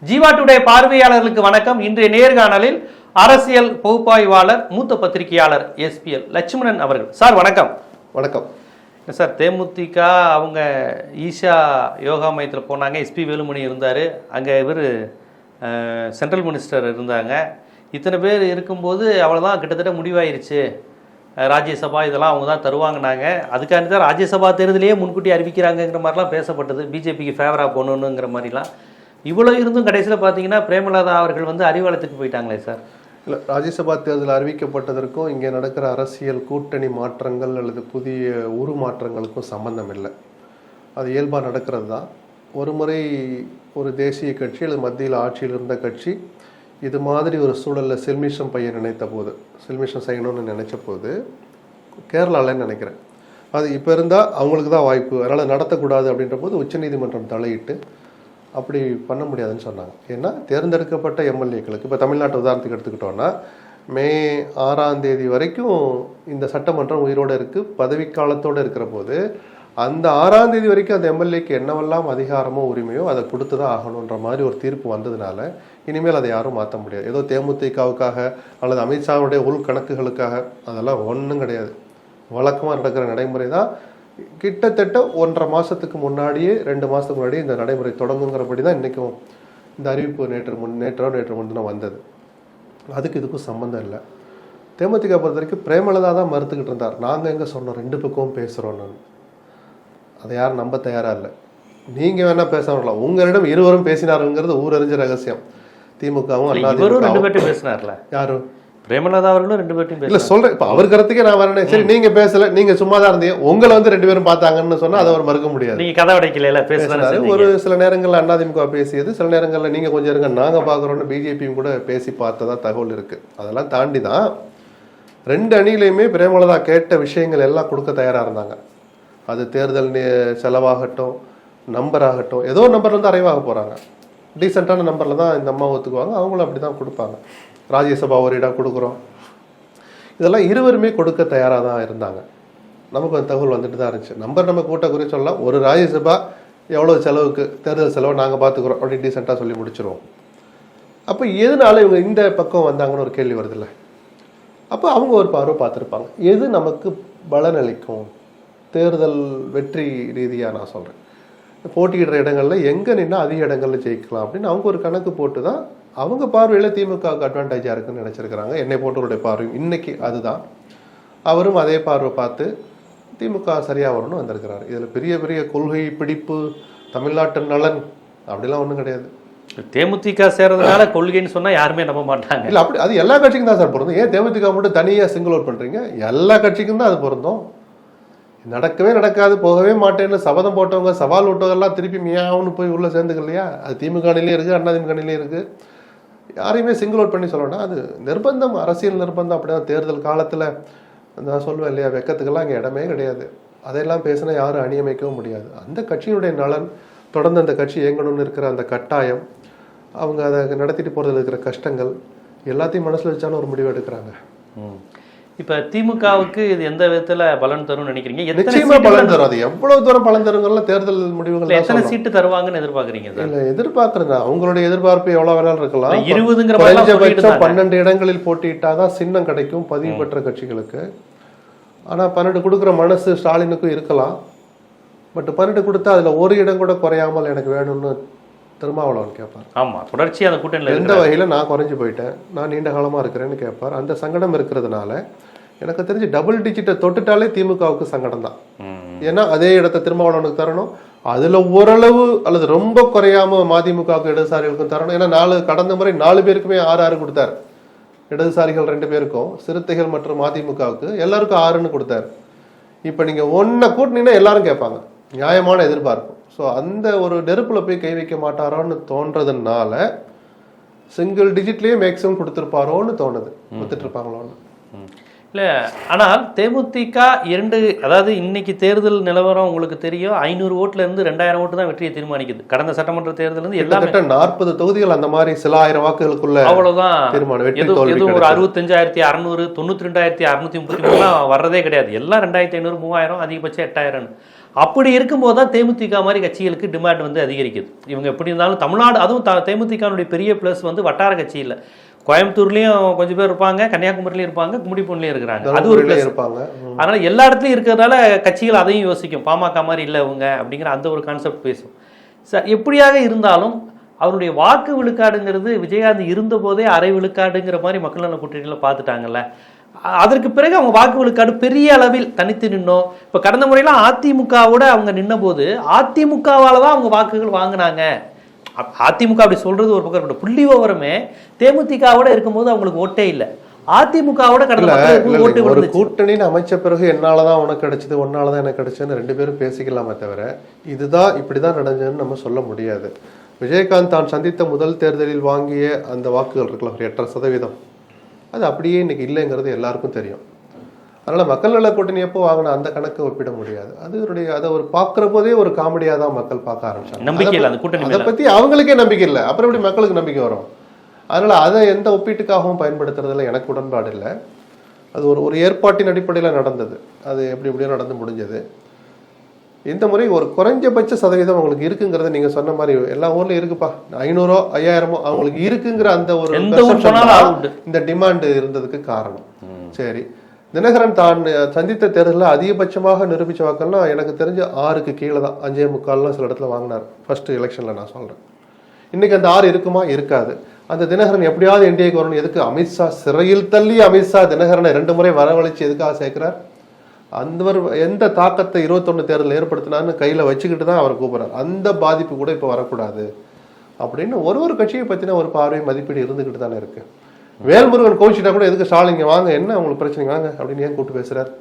Jeeva today பார்வையாளர்களுக்கு வணக்கம். இன்றைய நேர்காணலில் அரசியல் பகுப்பாய்வாளர் மூத்த பத்திரிகையாளர் SPL லட்சுமணன் அவர்கள். சார் வணக்கம். வணக்கம் சார். தேமுதிக அவங்க ஈஷா யோகா மையத்தில் போனாங்க. SP வேலுமணி இருந்தார். அங்கே இவர் சென்ட்ரல் மினிஸ்டர் இருந்தாங்க. இத்தனை பேர் இருக்கும்போது அவ்வளோதான், கிட்டத்தட்ட முடிவாயிருச்சு. ராஜ்யசபா இதெல்லாம் அவங்க தான் தருவாங்கனாங்க. அதுக்காண்டி தான் ராஜ்யசபா தேர்தலையே முன்கூட்டி அறிவிக்கிறாங்கங்கிற மாதிரிலாம் பேசப்பட்டது. பிஜேபிக்கு ஃபேவராக போகணுங்கிற மாதிரிலாம். இவ்வளோ இருந்தும் கடைசியில் பார்த்தீங்கன்னா பிரேமலதா அவர்கள் வந்து அறிவாலயத்துக்கு போயிட்டாங்களே சார். இல்லை, ராஜ்யசபா தேர்தல் அறிவிக்கப்பட்டதற்கும் இங்கே நடக்கிற அரசியல் கூட்டணி மாற்றங்கள் அல்லது புதிய உருமாற்றங்களுக்கும் சம்பந்தம் இல்லை. அது இயல்பாக நடக்கிறது தான். ஒரு முறை ஒரு தேசிய கட்சி அல்லது மத்தியில் ஆட்சியில் இருந்த கட்சி இது மாதிரி ஒரு சூழலில் செல்மிஷம் பையன் நினைத்த போது, செல்மிஷம் செய்யணும்னு நினைச்ச போது கேரளாலன்னு நினைக்கிறேன், அது இப்போ இருந்தால் அவங்களுக்கு தான் வாய்ப்பு, அதனால் நடத்தக்கூடாது அப்படின்ற போது உச்சநீதிமன்றம் தலையிட்டு அப்படி பண்ண முடியாதுன்னு சொன்னாங்க. ஏன்னா தேர்ந்தெடுக்கப்பட்ட எம்எல்ஏக்களுக்கு, இப்போ தமிழ்நாட்டு உதாரணத்துக்கு எடுத்துக்கிட்டோன்னா, மே 6ஆம் தேதி வரைக்கும் இந்த சட்டமன்றம் உயிரோடு இருக்குது, பதவிக்காலத்தோடு இருக்கிற போது அந்த 6ஆம் தேதி வரைக்கும் அந்த எம்எல்ஏக்கு என்னவெல்லாம் அதிகாரமோ உரிமையோ அதை கொடுத்து தான் ஆகணுன்ற மாதிரி ஒரு தீர்ப்பு வந்ததுனால இனிமேல் அதை யாரும் மாற்ற முடியாது. ஏதோ தேமுதிகவுக்காக அல்லது அமித்ஷாவுடைய உள்கணக்குகளுக்காக அதெல்லாம் ஒன்றும் கிடையாது. வழக்கமாக நடக்கிற நடைமுறை தான். கிட்டத்தட்ட 1.5 மாதத்துக்கு முன்னாடியே 2 மாதத்துக்கு முன்னாடியே இந்த நடைமுறை தொடங்குங்கிறபடி தான் இன்றைக்கும் இந்த அறிவிப்பு நேற்று முன்தினம் வந்தது. அதுக்கு இதுக்கும் சம்மந்தம் இல்லை. தேமுதிக பொறுத்த வரைக்கும் பிரேமலதா தான் மறுத்துக்கிட்டு இருந்தார். நாங்கள் எங்கே சொன்னோம் 2 பக்கமும் பேசுகிறோன்னு. அதை யாரும் நம்ப தயாராக இல்லை. நீங்கள் வேணால் பேசலாம், உங்களிடம் இருவரும் பேசினாருங்கிறது ஊரறிஞ்ச ரகசியம். திமுகவும் அண்ணாதிமுகவும் பேசினார்ல. யாரும் பிரேமலதா அவர்களும் 2 பேர்ட்டையும் இல்லை சொல்கிறேன். இப்போ அவர் கருத்துக்கே நான் வரேன். சரி, நீங்கள் பேசலை, நீங்கள் சும்மா தான் இருந்தீங்க, உங்களை வந்து 2 பேரும் பார்த்தாங்கன்னு சொன்னால் அதை அவர் மறுக்க முடியாது. நீங்கள் கதை உடைக்கல பேசுனாரு. ஒரு சில நேரங்களில் அண்ணாதிமுக பேசியது, சில நேரங்களில் நீங்கள் கொஞ்சம் இருங்க நாங்கள் பார்க்குறோன்னு பிஜேபியும் கூட பேசி பார்த்ததா தகவல் இருக்குது. அதெல்லாம் தாண்டி தான் 2 அணியிலையுமே பிரேமலதா கேட்ட விஷயங்கள் எல்லாம் கொடுக்க தயாராக இருந்தாங்க. அது தேர்தல் செலவாகட்டும், நம்பர் ஆகட்டும், ஏதோ நம்பர் வந்து அறைவாக போகிறாங்க. டீசெண்டான நம்பரில் தான் இந்த அம்மா ஒத்துக்குவாங்க, அவங்களும் அப்படி தான் கொடுப்பாங்க. ராஜ்யசபா ஒரு இடம் கொடுக்குறோம், இதெல்லாம் இருவருமே கொடுக்க தயாராக தான் இருந்தாங்க. நமக்கு அந்த தகவல் வந்துட்டு தான் இருந்துச்சு. நம்பர் நம்ம கூட்ட குறி சொல்லலாம், ஒரு ராஜ்யசபா எவ்வளோ செலவுக்கு, தேர்தல் செலவு நாங்கள் பார்த்துக்குறோம் அப்படின்னு டீசெண்டாக சொல்லி முடிச்சிருவோம். அப்போ எதனால இவங்க இந்த பக்கம் வந்தாங்கன்னு ஒரு கேள்வி வருதில்ல. அப்போ அவங்க ஒரு பார்வை பார்த்துருப்பாங்க, எது நமக்கு பலனளிக்கும், தேர்தல் வெற்றி ரீதியாக நான் சொல்கிறேன், போட்டியிடுற இடங்களில் எங்கே நின்னா அதிக இடங்களில் ஜெயிக்கலாம் அப்படின்னு அவங்க ஒரு கணக்கு போட்டு தான் அவங்க பார்வையில் திமுகவுக்கு அட்வான்டேஜாக இருக்குன்னு நினச்சிருக்கிறாங்க. என்னை போட்டவருடைய பார்வையும் இன்னைக்கு அதுதான். அவரும் அதே பார்வை பார்த்து திமுக சரியாக வரணும்னு வந்திருக்கிறாரு. இதில் பெரிய பெரிய கொள்கை பிடிப்பு, தமிழ்நாட்டு நலன் அப்படிலாம் ஒன்றும் கிடையாது. தேமுதிக சேர்றதுனால கொள்கைன்னு சொன்னால் யாருமே நம்ப மாட்டாங்க. இல்லை, அப்படி அது எல்லா கட்சிக்கும் தான் சார் பொருந்தும். ஏன் தேமுதிக மட்டும் தனியாக சிங்கிள் அவுட் பண்ணுறீங்க? எல்லா கட்சிக்கும் தான் அது பொருந்தும். நடக்கவே நடக்காது, போகவே மாட்டேன்னு சபதம் போட்டவங்க, சவால் விட்டவங்கெல்லாம் திருப்பி மியாவுன்னு போய் உள்ளே சேர்ந்துக்கலையா? அது திமுக அணிலையும் இருக்குது, அண்ணாதிமுக அணிலையும் இருக்குது. யாரையுமே சிங்கிள் அவுட் பண்ணி சொல்லணும். அது நிர்பந்தம், அரசியல் நிர்பந்தம். அப்படிதான் தேர்தல் காலத்தில் நான் சொல்லுவேன் இல்லையா, வெக்கத்துக்கெல்லாம் இங்கே இடமே கிடையாது. அதையெல்லாம் பேசினா யாரும் அணியமைக்கவும் முடியாது. அந்த கட்சியினுடைய நலன், தொடர்ந்து அந்த கட்சி இயங்கணும்னு இருக்கிற அந்த கட்டாயம், அவங்க அதை நடத்திட்டு போகிறதுல இருக்கிற கஷ்டங்கள் எல்லாத்தையும் மனசில் வச்சாலும் ஒரு முடிவு எடுக்கிறாங்க. இப்போ திமுகவுக்கு இது எந்த விதத்தில் பலன் தரும்னு நினைக்கிறீங்க? நிச்சயமா பலன் தரும். அது எவ்வளவு தூரம் பலன் தருங்கிறதுல தேர்தல் முடிவுகள் எத்தனை சீட்டு தருவாங்கன்னு எதிர்பார்க்குறீங்க? இல்லை, எதிர்பார்க்கறது அவங்களுடைய எதிர்பார்ப்பு எவ்வளோ வேணாலும் இருக்கலாம். 20ங்கிற 12 இடங்களில் போட்டியிட்டாதான் சின்னம் கிடைக்கும் பதிவு பெற்ற கட்சிகளுக்கு. ஆனால் 12 கொடுக்குற மனசு ஸ்டாலினுக்கும் இருக்கலாம். பட் 12 கொடுத்தா அதில் ஒரு இடம் கூட குறையாமல் எனக்கு வேணும்னு திருமாவளவன் கேட்பார். ஆமாம், தொடர்ச்சி அந்த கூட்டணியில் எந்த வகையில் நான் குறைஞ்சி போயிட்டேன், நான் நீண்ட காலமாக இருக்கிறேன்னு கேட்பார். அந்த சங்கடம் இருக்கிறதுனால எனக்கு தெரிஞ்சு டபுள் டிஜிட்டை தொட்டுட்டாலே திமுகவுக்கு சங்கடம் தான். ஏன்னா அதே இடத்த திருமாவளவனுக்கு தரணும், அதில் ஓரளவு அல்லது ரொம்ப குறையாம மதிமுகவுக்கு இடதுசாரிகளுக்கும் தரணும். ஏன்னா கடந்த முறை 4 பேருக்குமே 6 கொடுத்தார். இடதுசாரிகள் 2 பேருக்கும், சிறுத்தைகள் மற்றும் மதிமுகவுக்கு எல்லாருக்கும் 6ன்னு கொடுத்தாரு. இப்போ நீங்கள் 1 கூட்டினீங்கன்னா எல்லாரும் கேட்பாங்க, நியாயமான எதிர்பார்ப்பு. ஸோ அந்த ஒரு நெருப்பில் போய் கை வைக்க மாட்டாரோன்னு தோன்றதுனால சிங்கிள் டிஜிட்லேயே மேக்ஸிமம் கொடுத்துருப்பாரோன்னு தோணுது. கொடுத்துட்டு இருப்பாங்களோன்னு இல்லை. ஆனால் தேமுதிக 2, அதாவது இன்னைக்கு தேர்தல் நிலவரம் உங்களுக்கு தெரியும், 500 ஓட்டுல இருந்து 2000 ஓட்டு தான் வெற்றியை தீர்மானிக்குது. கடந்த சட்டமன்ற தேர்தல் இருந்து எல்லாமே 40 தொகுதிகள் அந்த மாதிரி சில ஆயிரம் வாக்குகளுக்குள்ள அவ்வளவுதான் தீர்மானம். எதுவும் ஒரு 65,600 92,633 வர்றதே கிடையாது. எல்லாம் 2,500 3000 அதிகபட்சம் 8000. அப்படி இருக்கும்போது தான் தேமுதிக மாதிரி கட்சிகளுக்கு டிமாண்ட் வந்து அதிகரிக்குது. இவங்க எப்படி இருந்தாலும் தமிழ்நாடு, அதுவும் தேமுதிகனுடைய பெரிய ப்ளஸ் வந்து வட்டார கட்சி இல்லை. கோயம்புத்தூர்லேயும் கொஞ்சம் பேர் இருப்பாங்க, கன்னியாகுமரிலையும் இருப்பாங்க, கும்மிடிப்பூண்லேயும் இருக்கிறாங்க. அது ஒரு ப்ளஸ் இருப்பாங்க. அதனால எல்லா இடத்துலையும் இருக்கிறதுனால கட்சிகள் அதையும் யோசிக்கும். பாமக மாதிரி இல்லை அவங்க அப்படிங்கிற அந்த ஒரு கான்செப்ட் பேசும். எப்படியாக இருந்தாலும் அவருடைய வாக்கு விழுக்காடுங்கிறது விஜயகாந்த் இருந்த போதே அரை விழுக்காடுங்கிற மாதிரி மக்கள் நல கூட்டணியில் பார்த்துட்டாங்கல்ல. அதற்கு பிறகு அவங்க வாக்கு விழுக்காடு பெரிய அளவில் தனித்து நின்னோம். இப்போ கடந்த முறையெல்லாம் அதிமுகவோட அவங்க நின்ன போது அதிமுகவால் தான் அவங்க வாக்குகள் வாங்கினாங்க. அதிமுக அப்படி சொல்றது ஒரு பக்கம் இருக்கட்டும், புள்ளி விவரமே தேமுதிகவோட இருக்கும்போது அவங்களுக்கு ஓட்டே இல்லை. அதிமுகவோட கடந்த ஓட்டு ஒரு கூட்டணின்னு அமைச்ச பிறகு என்னாலதான் உனக்கு கிடைச்சது, ஒன்னாலதான் எனக்கு கிடைச்சதுன்னு ரெண்டு பேரும் பேசிக்கலாமே தவிர இதுதான் இப்படிதான் நடந்ததுன்னு நம்ம சொல்ல முடியாது. விஜயகாந்த் தான் சந்தித்த முதல் தேர்தலில் வாங்கிய அந்த வாக்குகள் இருக்கலாம், ஒரு 8.5%, அது அப்படியே இன்னைக்கு இல்லைங்கிறது எல்லாருக்கும் தெரியும். அதனால மக்கள் நல கூட்டணி எப்போ வாங்கின அந்த கணக்கை ஒப்பிட முடியாது. அதை ஒரு பார்க்குற போதே ஒரு காமெடியாக தான் மக்கள் பார்க்க ஆரம்பிச்சாங்க. அதை பற்றி அவங்களுக்கே நம்பிக்கை இல்லை, அப்புறம் எப்படி மக்களுக்கு நம்பிக்கை வரும்? அதனால அதை எந்த ஒப்பீட்டுக்காகவும் பயன்படுத்துறதுல எனக்கு உடன்பாடு இல்லை. அது ஒரு ஏற்பாட்டின் அடிப்படையில் நடந்தது, அது எப்படியோ நடந்து முடிஞ்சது. இந்த முறை ஒரு குறைஞ்சபட்ச சதவீதம் அவங்களுக்கு இருக்குங்கிறத நீங்க சொன்ன மாதிரி எல்லா ஊர்லயும் இருக்குப்பா, 500 5000 அவங்களுக்கு இருக்குங்கிற அந்த ஒரு இந்த டிமாண்ட் இருந்ததுக்கு காரணம். சரி, தினகரன் தான் சந்தித்த தேர்தலில் அதிகபட்சமாக நிரூபிச்ச வாக்கள்னா எனக்கு தெரிஞ்ச 6க்கு கீழே தான், 5.25 சில இடத்துல வாங்கினார் ஃபர்ஸ்ட் எலெக்ஷன்ல. நான் சொல்றேன், இன்னைக்கு அந்த 6 இருக்குமா? இருக்காது. அந்த தினகரன் எப்படியாவது என்டிஏக்கு வரணும். எதுக்கு? அமித்ஷா சிறையில் தள்ளி அமித்ஷா தினகரனை 2 முறை வரவழைச்சு எதுக்காக சேர்க்கிறார்? அந்த எந்த தாக்கத்தை 21 தேர்தலில் ஏற்படுத்தினான்னு கையில் வச்சுக்கிட்டு தான் அவர் கூப்பிட்றாரு. அந்த பாதிப்பு கூட இப்போ வரக்கூடாது அப்படின்னு ஒரு கட்சியை பற்றின ஒரு பார்வை மதிப்பீடு இருந்துக்கிட்டு தானே இருக்கு. வேல்முருகன் கோவிச்சிட்டா கூட எதுக்கு ஸ்டாலின் வாங்க, என்ன உங்களுக்கு பிரச்சனை வாங்க அப்படின்னு ஏன் கூப்பிட்டு பேசுறாரு?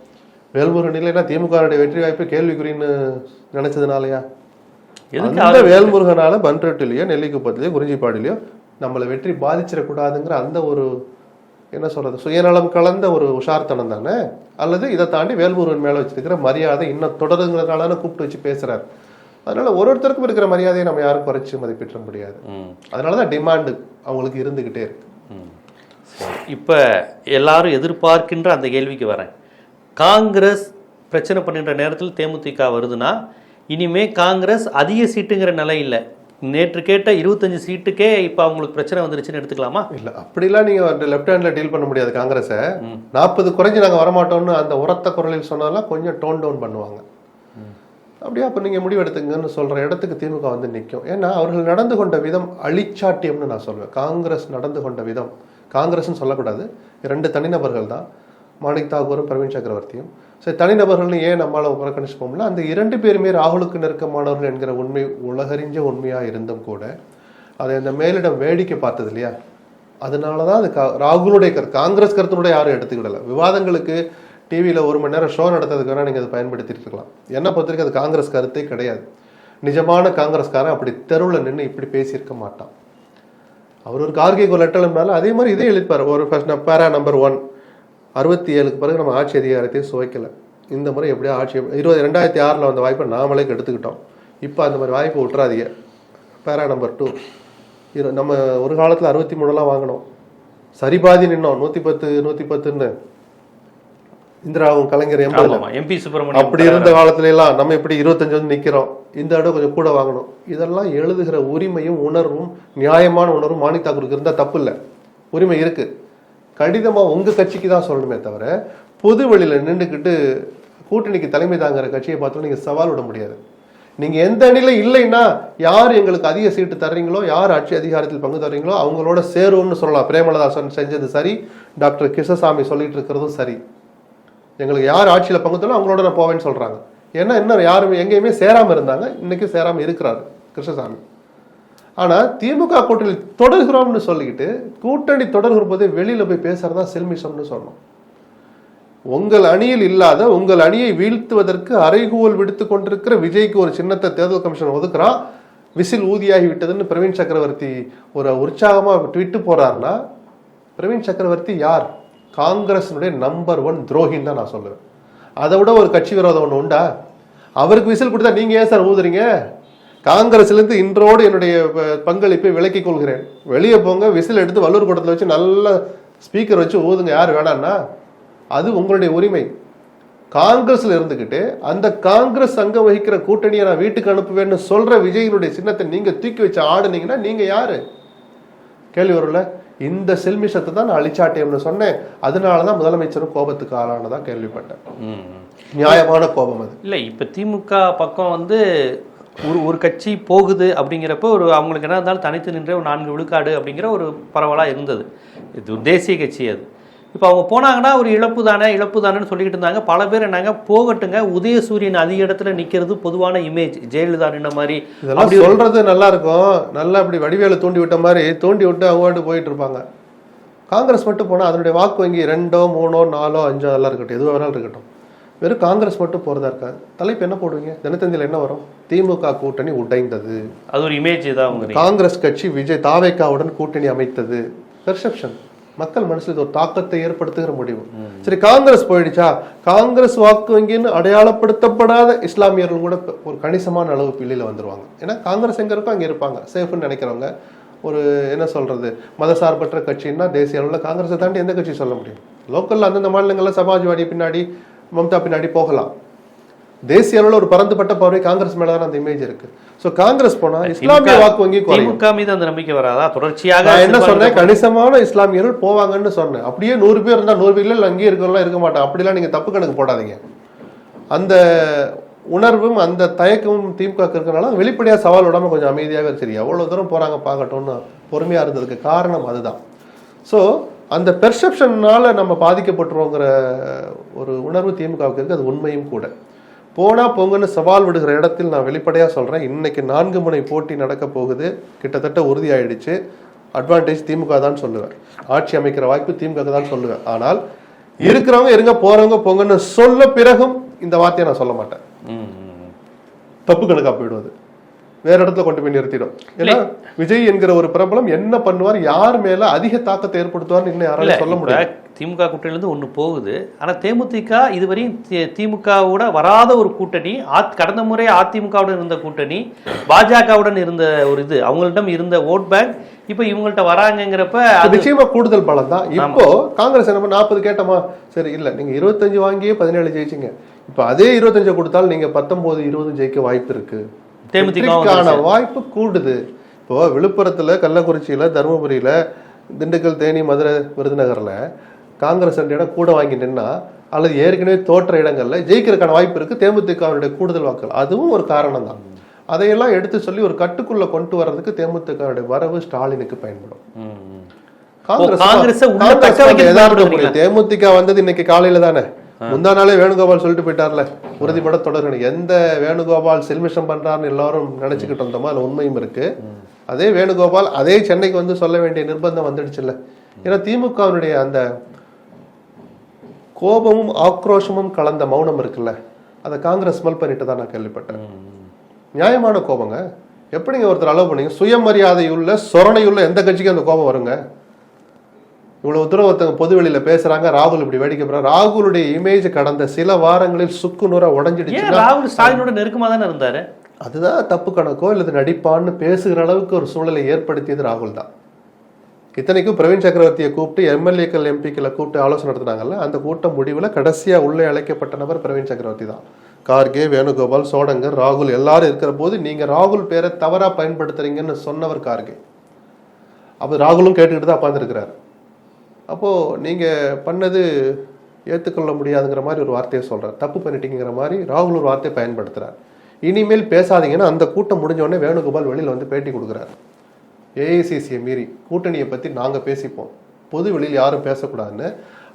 வேல்முருகன் இல்லைன்னா திமுகவுடைய வெற்றி வாய்ப்பு கேள்விக்குறின்னு நினைச்சதுனாலயா? அந்த வேல்முருகனால பன்ருட்டிலையோ நெல்லிக்குப்பத்திலையோ குறிஞ்சிப்பாடிலையோ நம்மளை வெற்றி பாதிச்சிடக்கூடாதுங்கிற அந்த ஒரு என்ன சொல்றது சுயநலம் கலந்த ஒரு உஷார்த்தனம் தானே? அல்லது இதை தாண்டி வேல்முருகன் மேல வச்சிருக்கிற மரியாதை இன்னும் தொடருங்கிறதுனால கூப்பிட்டு வச்சு பேசுறாரு. அதனால ஒருத்தருக்கும் இருக்கிற மரியாதையை நம்ம யாரும் குறைச்சு மதிப்பிட முடியாது. அதனாலதான் டிமாண்டு அவங்களுக்கு இருந்துகிட்டே இருக்கு. இப்ப எல்லாரும் எதிர்பார்க்கின்ற அந்த கேள்விக்கு வரேன். காங்கிரஸ் பிரச்சனை பண்ணுற நேரத்தில் தேமுதிக வருதுன்னா இனிமே காங்கிரஸ் அதிக சீட்டுங்கிற நிலை இல்லை. நேற்று கேட்ட 25 சீட்டுக்கே இப்போ அவங்களுக்கு பிரச்சனை வந்துருச்சுன்னு எடுத்துக்கலாமா? இல்லை, அப்படிலாம் நீங்கள் லெஃப்ட் ஹேண்டில் டீல் பண்ண முடியாது. காங்கிரஸை 40 குறைஞ்சி நாங்கள் வரமாட்டோம்னு அந்த உரத்த குரலில் சொன்னாலாம் கொஞ்சம் டோன் டவுன் பண்ணுவாங்க. அப்படியே அப்போ நீங்கள் முடிவு எடுத்துங்கன்னு சொல்கிற இடத்துக்கு திமுக வந்து நிற்கும். ஏன்னா அவர்கள் நடந்து கொண்ட விதம் அழிச்சாட்டியம்னு நான் சொல்வேன். காங்கிரஸ் நடந்து கொண்ட விதம், காங்கிரஸ்ன்னு சொல்லக்கூடாது, 2 தனிநபர்கள் தான், மாணிக் தாக்கூரும் பிரவீன் சக்கரவர்த்தியும். சரி, தனிநபர்கள்னு ஏன் நம்மளால புறக்கணிச்சு போகல? அந்த 2 பேருமே ராகுலுக்கு நெருக்கமானவர்கள் என்கிற உண்மை உலகறிஞ்ச உண்மையா இருந்தும் கூட அதை அந்த மேலிடம் வேடிக்கை பார்த்தது இல்லையா? அதனாலதான் அது ராகுலுடைய காங்கிரஸ் கருத்தினுடைய யாரும் எடுத்துக்கிடல. விவாதங்களுக்கு டிவியில 1 மணி நேரம் ஷோ நடத்துறதுக்கு வேணா நீங்க அதை பயன்படுத்திட்டு இருக்கலாம். என்ன பொறுத்தவரைக்கும் அது காங்கிரஸ் கருத்தே கிடையாது. நிஜமான காங்கிரஸ்காரன் அப்படி தெருவில் நின்று இப்படி பேசியிருக்க மாட்டான். அவர் ஒரு கார்கே லெட்டர்னால அதே மாதிரி இதே எழுதிப்பார். ஒரு பேரா நம்பர் 1, 67க்கு பிறகு நம்ம ஆட்சி அதிகாரத்தையும் சுவைக்கலை. இந்த முறை எப்படியா ஆட்சி 2006 வந்த வாய்ப்பை நாமளே எடுத்துக்கிட்டோம். இப்போ அந்த மாதிரி வாய்ப்பை விட்டுறாதீங்க. பேரா நம்பர் 2, நம்ம ஒரு காலத்தில் 63 வாங்கினோம், சரிபாதி நின்னோம், 110 இந்திராவும் கலைஞர் எம்பி சுப்பிரமணியம் அப்படி இருந்த காலத்துல எல்லாம் நம்ம இப்படி 25 வந்து நிக்கிறோம். இந்த இடம் கொஞ்சம் கூட வாங்கணும். இதெல்லாம் எழுதுகிற உரிமையும் உணர்வும் நியாயமான உணர்வும் மாணிக் தாக்கூருக்கு இருந்தா தப்பு இல்லை, உரிமை இருக்கு. கடிதமா உங்க கட்சிக்கு தான் சொல்லணுமே தவிர பொது வெளியில நின்றுக்கிட்டு கூட்டணிக்கு தலைமை தாங்குற கட்சியை பார்த்தோம் நீங்க சவால் விட முடியாது. நீங்க எந்த அணியில இல்லைன்னா யார் எங்களுக்கு அதிக சீட்டு தர்றீங்களோ, யார் ஆட்சி அதிகாரத்தில் பங்கு தர்றீங்களோ அவங்களோட சேருவோம்னு சொல்லலாம். பிரேமலதாசன் செஞ்சது சரி, டாக்டர் கிருஷ்ணசாமி சொல்லிட்டு இருக்கிறதும் சரி. எங்களுக்கு யார் ஆட்சியில பங்கு தரணும் அவங்களோட நான் போவேன்னு சொல்றாங்க. ஏன்னா இன்னும் யாருமே எங்கேயுமே சேராம இருந்தாங்க, இன்னைக்கு சேராம இருக்கிறாரு கிருஷ்ணசாமி. ஆனா திமுக கூட்டணி தொடர்கிறோம்னு சொல்லிக்கிட்டு கூட்டணி தொடர்கிற போதே வெளியில போய் பேசுறதா செல்மிஷம்னு சொன்னோம். உங்கள் அணியில் இல்லாத உங்கள் அணியை வீழ்த்துவதற்கு அறைகூவல் விடுத்து கொண்டிருக்கிற விஜய்க்கு ஒரு சின்னத்தை தேர்தல் கமிஷன் ஒதுக்குறான், விசில் ஊதியாகி விட்டதுன்னு பிரவீன் சக்கரவர்த்தி ஒரு உற்சாகமா ட்விட்டு போறாருன்னா, பிரவீன் சக்கரவர்த்தி யார்? காங்கிரஸினுடைய நம்பர் 1 துரோகின்னு தான் நான் சொல்லுவேன். அதை விட ஒரு கட்சி விரோதம் ஒன்று உண்டா? அவருக்கு விசில் கொடுத்தா நீங்க ஏன் சார் ஊதுறீங்க? காங்கிரஸ்லேருந்து இன்றோடு என்னுடைய பங்களிப்பை விலக்கிக் கொள்கிறேன், வெளியே போங்க, விசில் எடுத்து வல்லூர் கூட்டத்தில் வச்சு நல்ல ஸ்பீக்கர் வச்சு ஊதுங்க, யார் வேணான்னா அது உங்களுடைய உரிமை. காங்கிரஸ்ல இருந்துகிட்டு அந்த காங்கிரஸ் அங்கம் வகிக்கிற கூட்டணியை நான் வீட்டுக்கு அனுப்புவேன்னு சொல்ற விஜயினுடைய சின்னத்தை நீங்க தூக்கி வச்சு ஆடுனீங்கன்னா நீங்க யாரு? கேள்வி வரும்ல. இந்த செல்மிஷத்தை தான் நான் அழிச்சாட்டேன்னு சொன்னேன். அதனாலதான் முதலமைச்சரும் கோபத்துக்கு ஆளானதான் கேள்விப்பட்டேன். நியாயமான கோபம் அது இல்லை. இப்போ திமுக பக்கம் வந்து ஒரு கட்சி போகுது அப்படிங்கிறப்ப அவங்களுக்கு என்ன இருந்தாலும் தனித்து நின்ற ஒரு 4 விழுக்காடு அப்படிங்கிற ஒரு பரவலாக இருந்தது. இது தேசிய கட்சி. அது இப்போ அவங்க போனாங்கன்னா ஒரு இழப்பு தானேன்னு சொல்லிக்கிட்டு இருந்தாங்க. பல பேர் என்னங்க போகட்டுங்க, உதயசூரியன் அதிக இடத்துல நிற்கிறது பொதுவான இமேஜ். ஜெயலலிதா நின்ன மாதிரி இதெல்லாம் சொல்றது நல்லா இருக்கும். நல்லா இப்படி வடிவேல தூண்டி விட்ட மாதிரி தூண்டி விட்டு அவங்க போயிட்டு இருப்பாங்க. காங்கிரஸ் மட்டும் போனால் அதனுடைய வாக்கு வங்கி 2, 3, 4, 5 அதெல்லாம் இருக்கட்டும், எதுவாக வேணாலும் இருக்கட்டும். வெறும் காங்கிரஸ் மட்டும் போறதா இருக்காது. தலைப்பு என்ன போடுவீங்க? தினத்தந்தியில் என்ன வரும்? திமுக கூட்டணி உடைந்தது. அது ஒரு இமேஜ் தான். காங்கிரஸ் கட்சி விஜய் தாவேக்காவுடன் கூட்டணி அமைத்தது. பெர்செப்ஷன். மக்கள் மனசுல இது ஒரு தாக்கத்தை ஏற்படுத்துகிற முடிவு. சரி, காங்கிரஸ் போயிடுச்சா? காங்கிரஸ் வாக்கு வங்கின்னு அடையாளப்படுத்தப்படாத இஸ்லாமியர்கள் கூட ஒரு கணிசமான அளவு பிள்ளையில வந்துருவாங்க. ஏன்னா காங்கிரஸ் எங்க இருக்கோ அங்க இருப்பாங்க, சேஃப்னு நினைக்கிறவங்க. ஒரு என்ன சொல்றது, மதசார்பற்ற கட்சின்னா தேசிய அளவில் காங்கிரஸை தாண்டி எந்த கட்சி சொல்ல முடியும்? லோக்கல்ல அந்தந்த மாநிலங்கள்ல சமாஜ்வாடி பின்னாடி, மம்தா பின்னாடி போகலாம். தேசிய அளவில் ஒரு பரந்துபட்ட பார்வை காங்கிரஸ் மேலதான் அந்த இமேஜ் இருக்கு. சோ காங்கிரஸ் போனா இஸ்லாமிய வாக்கு வங்கி திமுக மீது அந்த நம்பிக்கை வராதா? தொடர்ச்சியாக என்ன சொன்னேன், கணிசமான இஸ்லாமியர்கள் போவாங்கன்னு சொன்னேன். அப்படியே 100 பேர் இருந்தா 100 பேர்ல அங்கேயே இருக்கலாம், இருக்க மாட்டாங்க. அப்படிலாம் நீங்க தப்பு கணக்கு போடாதீங்க. அந்த உணர்வும் அந்த தயக்கமும் திமுக இருக்கிறனால வெளிப்படையா சவால் விடாம கொஞ்சம் அமைதியாவே சரி எவ்வளவு தூரம் போறாங்க பார்க்கட்டும்னு பொறுமையா இருந்ததுக்கு காரணம் அதுதான். ஸோ அந்த பெர்செப்ஷன்னால நம்ம பாதிக்கப்பட்டுருவோங்கிற ஒரு உணர்வு திமுகவுக்கு இருக்கு. அது உண்மையும் கூட. போனா பொங்கன்னு சவால் விடுகிற இடத்தில் நான் வெளிப்படையா சொல்றேன், இன்னைக்கு 4 முனை போட்டி நடக்க போகுது. கிட்டத்தட்ட உறுதியாயிடுச்சு. அட்வான்டேஜ் திமுக தான் சொல்லுவேன். ஆட்சி அமைக்கிற வாய்ப்பு திமுக தான் சொல்லுவேன். ஆனால் இருக்கிறவங்க இருங்க, போறவங்க பொங்கன்னு சொல்ல பிறகும் இந்த வார்த்தையை நான் சொல்ல மாட்டேன். தப்பு கணக்கா போயிடுவது, வேற இடத்துல கொண்டு போய் நிறுத்திடும். ஏன்னா விஜய் என்கிற ஒரு பிரபலம் என்ன பண்ணுவார், யார் மேல அதிக தாக்கத்தை ஏற்படுத்துவார்னு இன்னும் யாராலும் சொல்ல முடியாது. திமுக கூட்டணியிலிருந்து ஒன்று போகுது. ஆனால் தேமுதிக இதுவரையும் திமுகவோட வராத ஒரு கூட்டணி. கடந்த முறை அதிமுகவுடன் இருந்த கூட்டணி, பாஜகவுடன் இருந்த ஒரு இது, அவங்கள்ட்ட இருந்த ஓட் பேங்க் இப்போ இவங்கள்ட்ட வராங்கிறப்ப நிச்சயமா கூடுதல் பலம் தான். இப்போ காங்கிரஸ் என்ன 40 கேட்டமா, சரி இல்ல நீங்க 25 வாங்கியே 17 ஜெயிச்சிங்க. இப்போ அதே 25 கொடுத்தாலும் நீங்க 19, 20 ஜெயிக்க வாய்ப்பு இருக்கு. தேமுதிகான வாய்ப்பு கூடுது. இப்போ விழுப்புரத்துல, கள்ளக்குறிச்சியில, தருமபுரியில, திண்டுக்கல், தேனி, மதுரை, விருதுநகர்ல காங்கிரஸ் 2 இடம் கூட வாங்கி நின்னா அல்லது ஏற்கனவே தோற்ற இடங்கள்ல ஜெயிக்கிறதுக்கான வாய்ப்பு இருக்கு. தேமுதிகவுடைய கூடுதல் வாக்குகள் அதுவும் ஒரு காரணம் தான். அதையெல்லாம் எடுத்து சொல்லி ஒரு கட்டுக்குள்ள கொண்டு வர்றதுக்கு தேமுதிகவுடைய வரவு ஸ்டாலினுக்கு பயன்படும். தேமுதிக வந்தது இன்னைக்கு காலையில தானே, முந்தா நாளே வேணுகோபால் சொல்லிட்டு போயிட்டார்ல, உறுதிப்பட தொடரணும். எந்த வேணுகோபால் செல்மிஷம் பண்றாருன்னு எல்லாரும் நினைச்சுக்கிட்டு வந்தோமா, அதுல உண்மையும் இருக்கு. அதே வேணுகோபால் அதே சென்னைக்கு வந்து சொல்ல வேண்டிய நிர்பந்தம் வந்துடுச்சுல்ல. ஏன்னா திமுகவினுடைய அந்த கோபமும் ஆக்ரோஷமும் கலந்த மௌனம் இருக்குல்ல, அதை காங்கிரஸ் ஸ்மெல் பண்ணிட்டு தான் நான் கேள்விப்பட்டேன். நியாயமான கோபங்க. எப்படிங்க ஒருத்தர் அலோவ் பண்ணீங்க? சுயமரியாதையுள்ள சொரணையுள்ள எந்த கட்சிக்கும் அந்த கோபம் வருங்க? இவ்வளவு தூரம் ஒருத்தங்க பொது வெளியில பேசுறாங்க, ராகுல் இப்படி வேடிக்கை போறாங்க. ராகுலுடைய இமேஜ் கடந்த சில வாரங்களில் சுக்குநூறா உடஞ்சிடுச்சு. ராகுல் ஸ்டாலினோட நெருக்கமா தானே இருந்தாரு. அதுதான் தப்பு கணக்கோ இல்லது நடிப்பான்னு பேசுகிற அளவுக்கு ஒரு சூழலை ஏற்படுத்தியது ராகுல் தான். இத்தனைக்கும் பிரவீன் சக்கரவர்த்தியை கூப்பிட்டு எம்எல்ஏக்கள், எம்பிக்களை கூப்பிட்டு ஆலோசனை நடத்தினாங்கல்ல, அந்த கூட்டம் முடிவில் கடைசியா உள்ளே அழைக்கப்பட்ட நபர் பிரவீன் சக்கரவர்த்தி தான். கார்கே, வேணுகோபால், சோடங்கர், ராகுல் எல்லாரும் இருக்கிற போது நீங்க ராகுல் பேரை தவறா பயன்படுத்துறீங்கன்னு சொன்னவர் கார்கே. அப்ப ராகுலும் கேட்டுக்கிட்டு தான் உட்காந்துருக்கிறாரு. அப்போ நீங்க பண்ணது ஏற்றுக்கொள்ள முடியாதுங்கிற மாதிரி ஒரு வார்த்தையை சொல்றாரு. தப்பு பண்ணிட்டீங்கிற மாதிரி ராகுல் ஒரு வார்த்தையை பயன்படுத்துறாரு. இனிமேல் பேசாதீங்கன்னா அந்த கூட்டம் முடிஞ்ச உடனே வேணுகோபால் வெளியில் வந்து பேட்டி கொடுக்குறாரு. ஏஐசிசியை மீறி கூட்டணியை பத்தி நாங்க பேசிப்போம், பொது வெளியில் யாரும் பேசக்கூடாதுன்னு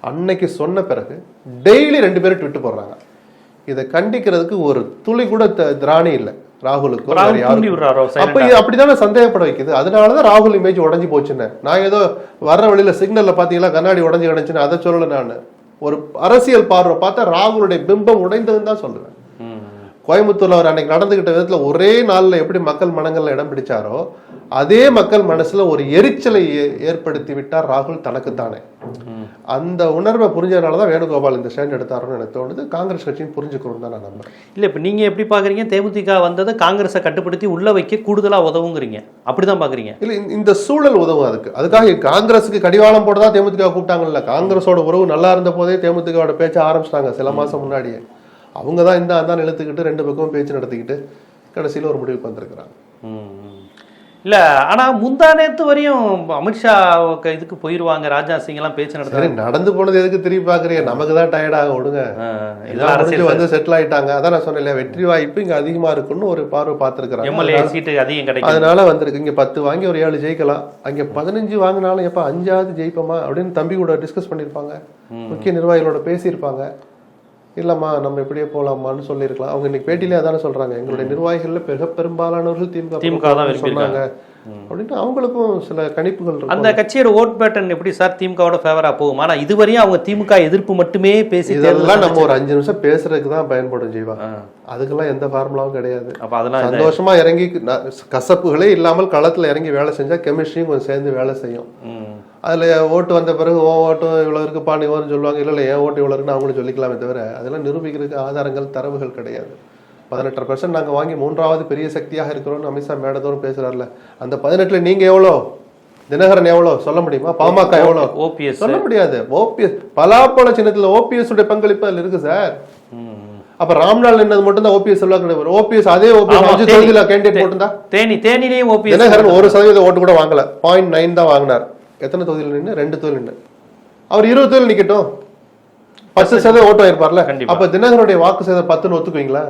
அன்னைக்கு சொன்ன பிறகு டெய்லி 2 பேரும் ட்விட் போடுறாங்க. இதை கண்டிக்கிறதுக்கு ஒரு துளி கூட திராணி இல்லை ராகுலுக்கு. அப்ப அப்படித்தானே சந்தேகப்பட வைக்குது. அதனாலதான் ராகுல் இமேஜ் உடஞ்சி போச்சுன்னு. நான் ஏதோ வர்ற வழியில சிக்னல்ல பாத்தீங்களா கண்ணாடி உடஞ்சி கிடச்சுன்னு அதை சொல்லல. நான் ஒரு அரசியல் பார்வை பார்த்தா ராகுலுடைய பிம்பம் உடைந்ததுன்னு தான் சொல்லுவேன். கோயம்புத்தூர்ல அவர் அன்னைக்கு நடந்துகிட்ட விதத்துல ஒரே நாள்ல எப்படி மக்கள் மனங்கள்ல இடம் பிடிச்சாரோ அதே மக்கள் மனசுல ஒரு எரிச்சலை ஏற்படுத்தி விட்டார் ராகுல் தனக்குத்தானே. அந்த உணர்வை புரிஞ்சதுனாலதான் வேணுகோபால் இந்த ஸ்டாண்ட் எடுத்தாருன்னு எனக்கு தோணுது. காங்கிரஸ் கட்சியும் புரிஞ்சுக்கணும் தான் நான் நம்புறேன். இல்ல இப்ப நீங்க எப்படி பாக்குறீங்க? தேமுதிக வந்ததை காங்கிரஸை கட்டுப்படுத்தி உள்ள வைக்க கூடுதலா உதவுங்கிறீங்க, அப்படிதான் பாக்குறீங்க? இல்ல, இந்த சூழல் உதவும் அதுக்காக காங்கிரஸுக்கு கடிவாளம் போட்டுதான் தேமுதிக கூப்பிட்டாங்கல்ல. காங்கிரஸோட உறவு நல்லா இருந்த போதே தேமுதிகவோட பேச்ச ஆரம்பிச்சிட்டாங்க சில மாசம் முன்னாடியே. அவங்க தான் இந்த அதான் இழுத்துக்கிட்டு 2 பக்கமும் பேச்சு நடத்திக்கிட்டு கடைசியில் ஒரு முடிவுக்கு வந்திருக்கிறாங்க. இல்ல ஆனா முந்தா நேத்து வரையும் அமித்ஷா இதுக்கு போயிருவாங்க, ராஜ்நாத் சிங் எல்லாம் பேச்சு நடத்த. நடந்து போனது எதுக்கு திரும்பி பாக்குறீங்க? நமக்கு தான் டயர்டாக விடுங்க. இதெல்லாம் வந்து செட்டில் ஆயிட்டாங்க. அதான் நான் சொன்னேன், வெற்றி வாய்ப்பு இங்க அதிகமா இருக்குன்னு ஒரு பார்வை பார்த்திருக்கிறாங்க. எம்எல்ஏ சீட்டு அதிகம் கிடைக்கும், அதனால வந்திருக்கு. இங்க 10 வாங்கி ஒரு 7 ஜெயிக்கலாம், அங்க 15 வாங்கினாலும் எப்ப 5ஆவது ஜெயிப்போமா அப்படின்னு தம்பி கூட டிஸ்கஸ் பண்ணிருப்பாங்க, முக்கிய நிர்வாகிகளோட பேசியிருப்பாங்க. இல்லம்மா நம்ம இப்படியே போலாமான்னு சொல்லியிருக்கலாம். அவங்க இன்னைக்கு பேட்டிலே அதானே சொல்றாங்க, எங்களுடைய நிர்வாகிகள்ல பெரும்பாலானவர்கள் திமுக தான் சொன்னாங்க அப்படின்னு. அவங்களுக்கும் சில கணிப்புகள் இருக்கு. அந்த கட்சியோட ஓட் பேட்டர்ன் எப்படி சார் திமுகவோட ஃபேவரா போகும்? ஆனா இதுவரையும் அவங்க திமுக எதிர்ப்பு மட்டுமே பேசி, இதெல்லாம் நம்ம ஒரு 5 நிமிஷம் பேசுறதுக்கு தான் பயன்படும் ஜீவா. அதுக்கெல்லாம் எந்த ஃபார்முலாவும் கிடையாது. அப்ப அதெல்லாம் சந்தோஷமா இறங்கி கசப்புகளே இல்லாமல் களத்துல இறங்கி வேலை செஞ்சா கெமிஸ்ட்ரியும் கொஞ்சம் சேர்ந்து வேலை செய்யும். அதுல ஓட்டு வந்த பிறகு ஓட்டும் இவ்வளவு இருக்குப்பா நீ சொல்லுவாங்க, இல்ல ஏன் ஓட்டு இவ்வளவு இருக்குன்னு அவங்களும் சொல்லிக்கலாமே தவிர அதெல்லாம் நிரூபிக்கிறதுக்கு ஆதாரங்கள் தரவுகள் கிடையாது. 18% நாங்க வாங்கி 3வது பெரிய சக்தியாக இருக்கிறோம்னு அமித்ஷா மேடத்தோறும் பேசுறாருல. அந்த 18ல நீங்க எவ்வளோ, தினகரன் எவ்வளோ சொல்ல முடியுமா? பாமக எவ்வளோ ஓபிஎஸ் சொல்ல முடியாது. ஓபிஎஸ் பலாப்பழ சின்னத்துல ஓபிஎஸ் உடைய பங்களிப்பு அதுல இருக்கு சார். அப்ப ராம்நாள் என்னது மட்டும் தான் ஓபிஎஸ் சொல்லுவாங்க. ஓபிஎஸ் அதே ஓபிஎஸ் 5 தொகுதியில கேண்டிடேட் போட்டுருந்தா தேனிலேயும் ஓபிஎஸ் தினகரன் 1% ஓட்டு கூட வாங்கல, 0.9 தான் வாங்கினார். எத்தனை தொகுதியில் நின்று? 2 தொகுதியில் நின்று. அவர் 20 தொகுதியில் நிக்கட்டும், 10% ஓட்டு ஆயிருப்பார்ல. அப்ப தினகரனுடைய வாக்கு சேதம் 10ன்னு ஒத்துக்குவீங்களா?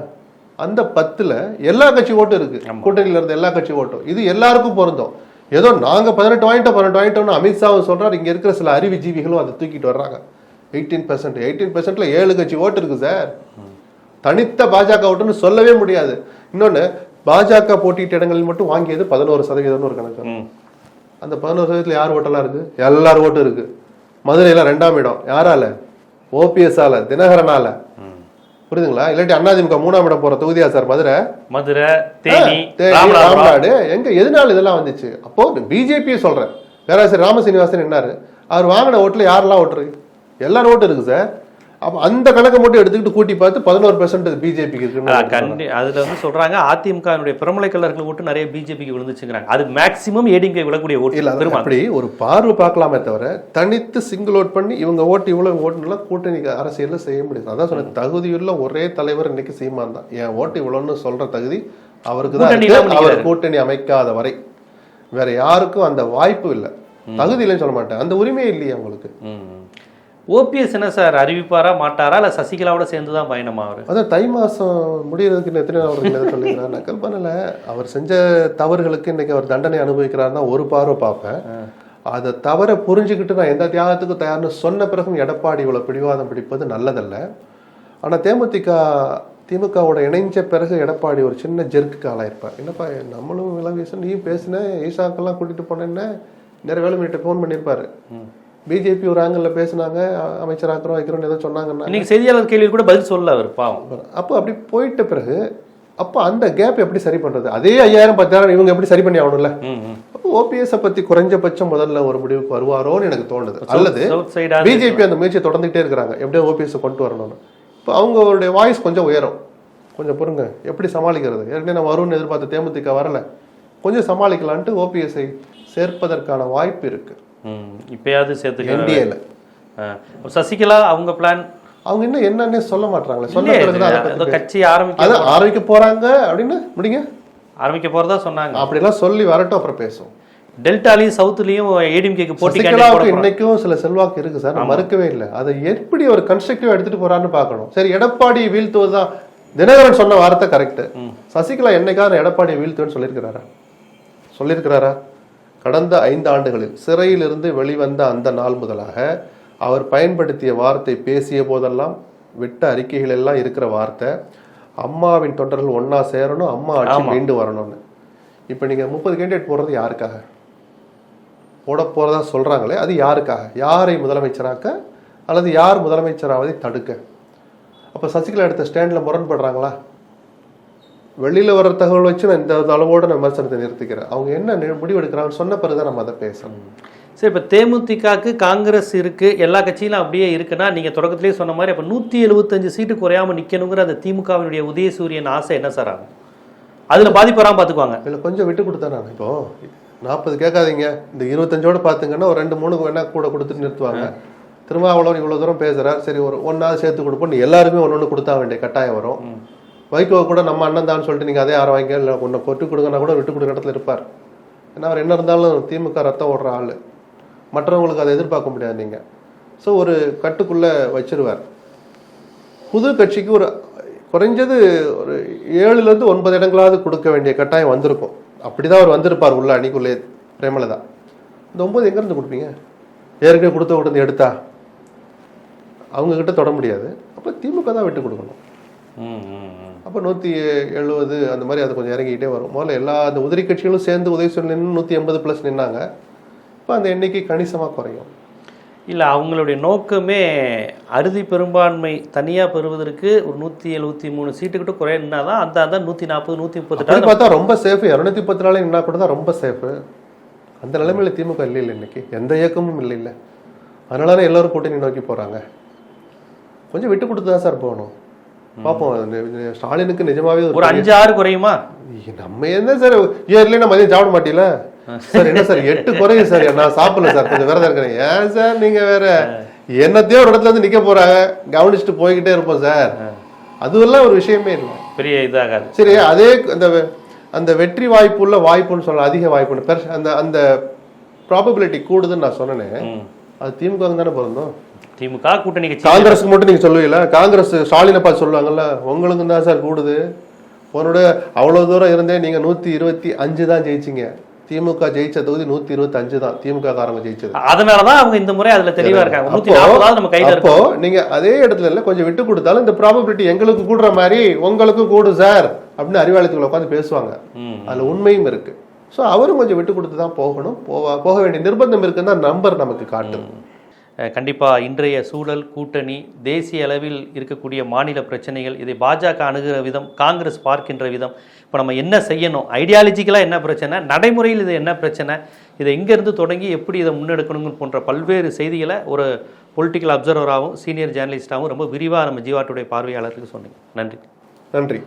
அந்த 10ல எல்லா கட்சி ஓட்டும் இருக்கு, கூட்டணியில இருந்த எல்லா கட்சி ஓட்டும். இது எல்லாருக்கும் பொருந்தும். ஏதோ நாங்க 18 வாங்கிட்டோம்னு அமித்ஷாவும் சொல்றாரு. இங்க இருக்கிற சில அறிவுஜீவிகளும் அதை தூக்கிட்டு வர்றாங்க. 18%ல 7 கட்சி ஓட்டு இருக்கு சார். தனித்த பாஜக ஓட்டுன்னு சொல்லவே முடியாது. இன்னொன்னு, பாஜக போட்டியிட்ட இடங்களில் மட்டும் வாங்கியது 11% ஒரு கணக்கு. அந்த 11% யார் ஓட்டெல்லாம் இருக்கு? எல்லாரும் ஓட்டு இருக்கு. மதுரையில 2ஆம் இடம் யாரால? ஓபிஎஸ் ஆல, தினகரனால. புரியுதுங்களா? இல்லாட்டி அதிமுக 3ஆம் இடம் போற தொகுதியா சார் மதுரை, தேனி, ராமநாடு? எங்க எதனால இதெல்லாம் வந்துச்சு? அப்போ பிஜேபி சொல்றேன். பேராசிரியர் ராமசீனிவாசன் என்னாரு, அவர் வாங்கின ஓட்டுல யாரெல்லாம் ஓட்டுரு? எல்லாரும் ஓட்டு இருக்கு சார். அப்ப அந்த கணக்கை மட்டும் எடுத்துக்கிட்டு கூட்டி பார்த்து 11% பிஜேபிக்கு இருக்கு. அதுல வந்து சொல்றாங்க அதிமுக பிரமலை கல்லர்கள் ஓட்டு நிறைய பிஜேபிக்கு விழுந்துச்சுங்கிறாங்க. அது மேக்சிமம் ஏடிஎம்கே விழக்கூடிய ஓட்டு இல்ல. அப்படி ஒரு பார்வை பார்க்கலாமே தவிர தனித்து சிங்கிள் ஓட் பண்ணி இவங்க ஓட்டு இவ்வளவு ஓட்டுலாம் கூட்டணி அரசியல்ல செய்ய முடியாது. அதான் சொன்ன தகுதியுள்ள ஒரே தலைவர் இன்னைக்கு சீமான் தான். என் ஓட்டு இவ்வளவுன்னு சொல்ற தகுதி அவருக்கு தான். அவர் கூட்டணி அமைக்காத வரை வேற யாருக்கும் அந்த வாய்ப்பு இல்லை. தகுதி இல்லைன்னு சொல்ல மாட்டேன், அந்த உரிமையே இல்லையே அவங்களுக்கு. ஓபிஎஸ் என்ன சார் அறிவிப்பாரா மாட்டாரா, இல்ல சசிகலாவோட சேர்ந்துதான் பயணமா? அவர் அதான் தை மாசம் முடியறதுக்கு எத்தனை அவர்கள் சொல்லிக்கிறார். நக்கல் பண்ணல, அவர் செஞ்ச தவறுகளுக்கு இன்னைக்கு அவர் தண்டனை அனுபவிக்கிறாருன்னா ஒரு பார்வை பார்ப்பேன். அதை தவற புரிஞ்சுக்கிட்டு நான் எந்த தியாகத்துக்கும் தயார்னு சொன்ன பிறகும் எடப்பாடி இவ்வளவு பிடிவாதம் பிடிப்பது நல்லதல்ல. ஆனா திமுகவோட இணைஞ்ச பிறகு எடப்பாடி ஒரு சின்ன ஜெர்க்கு ஆளாயிருப்பார். என்னப்பா நம்மளும் விலங்கேசன் நீயும் பேசின, ஈசாக்கெல்லாம் கூட்டிட்டு போனேன்னு நிறைய வேலை மீட்ட போன் பண்ணியிருப்பாரு. பிஜேபி ஒரு ஆங்கிள் பேசினாங்க, அமைச்சராக்கிறோம் வைக்கிறோம் ஏதோ சொன்னாங்கன்னா இன்னைக்கு செய்தியாளர் கேள்வி கூட பதில் சொல்ல அவர் பாவம். அப்போ அப்படி போயிட்ட பிறகு அப்போ அந்த கேப் எப்படி சரி பண்றது? அதே 5000 10,000 இவங்க எப்படி சரி பண்ணி ஆகணும்ல. அப்போ ஓபிஎஸ் பத்தி குறைஞ்சபட்சம் முதல்ல ஒரு முடிவுக்கு வருவாரோன்னு எனக்கு தோணுது. அல்லது பிஜேபி அந்த முயற்சியை தொடர்ந்துகிட்டே இருக்கிறாங்க, எப்படியோ ஓபிஎஸ் கொண்டு வரணும்னு. இப்போ அவங்களுடைய வாய்ஸ் கொஞ்சம் உயரும். கொஞ்சம் பொறுங்க, எப்படி சமாளிக்கிறது? ஏற்கனவே நான் வரும்னு எதிர்பார்த்த தேமுதிக வரல, கொஞ்சம் சமாளிக்கலான்ட்டு ஓபிஎஸ்ஐ சேர்ப்பதற்கான வாய்ப்பு இருக்கு. இப்பயாவது சேர்த்து என்டிஏல சசிகலா அவங்க பிளான் அவங்க இன்னும் என்னன்னே சொல்ல மாட்டாங்களே. சொன்ன கட்சி ஆரம்பிக்க போறாங்க அப்படின்னு முடிங்க, ஆரம்பிக்க போறதா சொன்னாங்க. அப்படிலாம் சொல்லி வரட்டும், அப்புறம் பேசுவோம். டெல்டாலையும் சவுத்துலயும் ஏடிஎம்கேக்கு போட்டி இன்னைக்கும் சில செல்வாக்கு இருக்கு சார், மறுக்கவே இல்லை. அதை எப்படி ஒரு கன்ஸ்ட்ரக்டிவா எடுத்துட்டு போறான்னு பார்க்கணும். சரி, எடப்பாடி வீழ்த்துவதுதான் தினகரன் சொன்ன வார்த்தை கரெக்ட். சசிகலா என்னைக்கான எடப்பாடி வீழ்த்துவேன்னு சொல்லியிருக்கிறாரா? கடந்த 5 ஆண்டுகளில் சிறையிலிருந்து வெளிவந்த அந்த நாள் முதலாக அவர் பயன்படுத்திய வார்த்தை, பேசிய போதெல்லாம் விட்ட அறிக்கைகள் எல்லாம் இருக்கிற வார்த்தை, அம்மாவின் தொண்டர்கள் ஒன்னா சேரணும், அம்மா ஆட்சி மீண்டு வரணும்னு. இப்ப நீங்க 30 கேண்டிடேட் போடுறது யாருக்காக போட போறதா சொல்றாங்களே, அது யாருக்காக? யாரை முதலமைச்சராக்க அல்லது யார் முதலமைச்சராவதை தடுக்க? அப்ப சசிகலா எடுத்த ஸ்டாண்ட்ல முரண்படுறாங்களா? வெளியில் வர்ற தகவல் வச்சு நான் இந்த அளவோட நான் விமர்சனத்தை நிறுத்திக்கிறேன். அவங்க என்ன முடிவு எடுக்கிறாங்கன்னு சொன்ன பிறகுதான் நம்ம அதை பேசணும். சரி, இப்போ தேமுதிகக்கு காங்கிரஸ் இருக்குது, எல்லா கட்சியிலும் அப்படியே இருக்குன்னா, நீங்கள் தொடக்கத்திலேயே சொன்ன மாதிரி அப்போ 175 சீட்டு குறையாமல் நிற்கணுங்கிற அந்த திமுகவினுடைய உதயசூரியன் ஆசை என்ன சார் ஆகும்? அதில் பாதிப்பு வராமல் பார்த்துக்குவாங்க. இதில் கொஞ்சம் விட்டு கொடுத்தா நான் இப்போ 40 கேட்காதீங்க, இந்த 25ஓட பார்த்துங்கன்னா ஒரு 2-3 வேணா கூட கொடுத்துட்டு நிறுத்துவாங்க. திருமாவளவன் இவ்வளோ தூரம் பேசுகிறார், சரி ஒரு ஒன்றாவது சேர்த்து கொடுப்போம், எல்லாருமே ஒன்று கொடுத்தா வேண்டிய கட்டாயம் வரும். வைகோ கூட நம்ம அண்ணன் தான் சொல்லிட்டு நீங்கள் அதே 6 வாங்கிக்க, இல்லை ஒன்று கொட்டு கொடுங்கன்னா கூட விட்டு கொடுக்குற இடத்துல இருப்பார். ஏன்னா அவர் என்ன இருந்தாலும் திமுக ரத்தம் ஓடுற ஆள், மற்றவங்களுக்கு அதை எதிர்பார்க்க முடியாது நீங்கள். ஸோ ஒரு கட்டுக்குள்ளே வச்சிருவார். புது கட்சிக்கு ஒரு குறைஞ்சது ஒரு 7லேருந்து 9 இடங்களாவது கொடுக்க வேண்டிய கட்டாயம் வந்திருக்கும். அப்படி தான் அவர் வந்திருப்பார் உள்ள அணிக்குள்ளே பிரேமலதா. இந்த 9 எங்கேருந்து கொடுப்பீங்க? ஏற்கனவே கொடுத்த உடனே எடுத்தா அவங்கக்கிட்ட தொட முடியாது. அப்போ திமுக தான் விட்டு கொடுக்கணும். அப்போ 170 அந்த மாதிரி அது கொஞ்சம் இறங்கிக்கிட்டே வரும். முதல்ல எல்லா அந்த உதிரி கட்சிகளும் சேர்ந்து உதவி சொல்லி 180+ நின்னாங்க. இப்போ அந்த எண்ணிக்கை கணிசமாக குறையும். இல்லை, அவங்களுடைய நோக்கமே அறுதி பெரும்பான்மை தனியாக பெறுவதற்கு ஒரு 173 சீட்டுக்கிட்ட குறையினா தான் அந்த 140 138 பார்த்தா ரொம்ப சேஃபு. 234 நின்னா கூட தான் ரொம்ப சேஃபு. அந்த நிலைமையில் திமுக இல்லை இன்னைக்கு எந்த இயக்கமும் இல்லை. அதனால தான் எல்லாரும் கூட்டணி நோக்கி போகிறாங்க. கொஞ்சம் விட்டு கொடுத்து தான் சார் போகணும். பார்ப்போம், ஸ்டாலினுக்கு நிஜமாவே ஒரு 5-6 குறையுமா? நம்ம என்ன சார் இயர்லயே நான் மதியம் சாப்பிட மாட்டீங்களா சார்? என்ன சார் 8 குறையும் சார், நான் சாப்பிடல சார், கொஞ்சம் விரதம் இருக்கிறேன். ஏன் சார் நீங்க வேற என்னத்தையோ ஒரு இடத்துல இருந்து நிக்க போறாங்க, கவனிச்சுட்டு போய்கிட்டே இருப்போம் சார். அதுவெல்லாம் ஒரு விஷயமே இல்லை, பெரிய இதாகாது. சரி, அதே அந்த வெற்றி வாய்ப்புள்ள வாய்ப்புன்னு சொல்ல அதிக வாய்ப்புன்னு அந்த அந்த ப்ராபபிலிட்டி கூடுதுன்னு நான் சொன்னேன். அது திமுக தானே பிறந்தோம். திமுக கூட்டணி கட்சி, காங்கிரஸுக்கு மட்டும் நீங்க சொல்லுவீங்களா? காங்கிரஸ் ஸ்டாலினை பார்த்து சொல்லுவாங்கல்ல, உங்களுக்கு தான் சார் கூடுது. உன்னோட அவ்வளவு தூரம் இருந்தேன், நீங்க 125 தான் ஜெயிச்சிங்க. திமுக ஜெயிச்ச தொகுதி 125 தான் திமுக காரங்க ஜெயிச்சது. அதனாலதான் அவங்க இந்த முறை அதுல தெளிவா இருக்காங்க. 140 நம்ம கையில அப்போ நீங்க அதே இடத்துல இல்ல கொஞ்சம் விட்டு கொடுத்தாலும் இந்த ப்ராபபிலிட்டி எங்களுக்கு கூடுற மாதிரி உங்களுக்கும் கூடும் சார் அப்படின்னு அறிவாலயத்துக்குள்ள உட்காந்து பேசுவாங்க. அதுல உண்மையும் இருக்கு. ஸோ அவரும் கொஞ்சம் விட்டு கொடுத்து தான் போகணும். போக வேண்டிய நிர்பந்தம் இருக்குன்னு நம்பர் நமக்கு காட்டும். கண்டிப்பாக இன்றைய சூழல், கூட்டணி, தேசிய அளவில் இருக்கக்கூடிய மாநில பிரச்சனைகள், இதை பாஜக அணுகிற விதம், காங்கிரஸ் பார்க்கின்ற விதம், இப்போ நம்ம என்ன செய்யணும், ஐடியாலஜிக்கலாக என்ன பிரச்சனை, நடைமுறையில் இது என்ன பிரச்சனை, இதை எங்கேருந்து தொடங்கி எப்படி இதை முன்னெடுக்கணுங்க போன்ற பல்வேறு செய்திகளை ஒரு பொலிட்டிக்கல் அப்சர்வராகவும் சீனியர் ஜேர்னலிஸ்டாகவும் ரொம்ப விரிவாக நம்ம ஜீவா டுடே பார்வையாளருக்கு சொன்னீங்க. நன்றி. நன்றி.